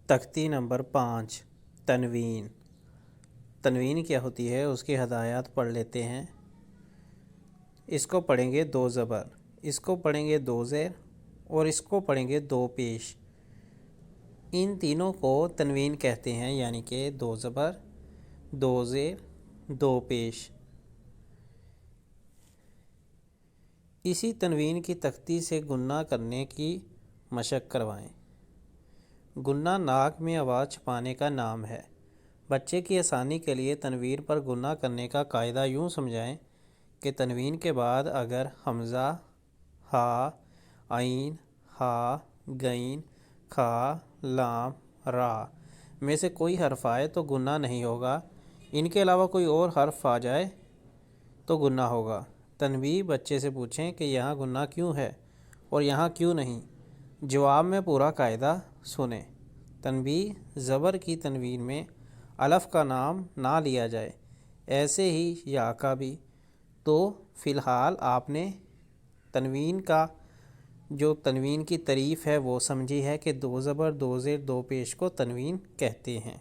تختی نمبر 5 تنوین۔ تنوین کیا ہوتی ہے اس کی ہدایات پڑھ لیتے ہیں۔ اس کو پڑھیں گے 2 زبر، اس کو پڑھیں گے 2 زیر اور اس کو پڑھیں گے 2 پیش۔ ان تینوں کو تنوین کہتے ہیں، یعنی کہ 2 زبر، 2 زیر، 2 پیش۔ اسی تنوین کی تختی سے گننا کرنے کی مشق کروائیں۔ گننا ناک میں آواز چھپانے کا نام ہے۔ بچے کی آسانی کے لیے تنوین پر گننا کرنے کا قاعدہ یوں سمجھائیں کہ تنوین کے بعد اگر حمزہ، ہا، عین، ہا، غین، کھا، لام، را میں سے کوئی حرف آئے تو گننا نہیں ہوگا، ان کے علاوہ کوئی اور حرف آ جائے تو گننا ہوگا۔ تنبیہ: بچے سے پوچھیں کہ یہاں گننا کیوں ہے اور یہاں کیوں نہیں؟ جواب میں پورا قاعدہ سنیں۔ تنبیہ: زبر کی تنوین میں الف کا نام نہ لیا جائے، ایسے ہی یا کا بھی۔ تو فی الحال آپ نے تنوین کا جو تنوین کی تعریف ہے وہ سمجھی ہے کہ 2 زبر، 2 زیر، 2 پیش کو تنوین کہتے ہیں۔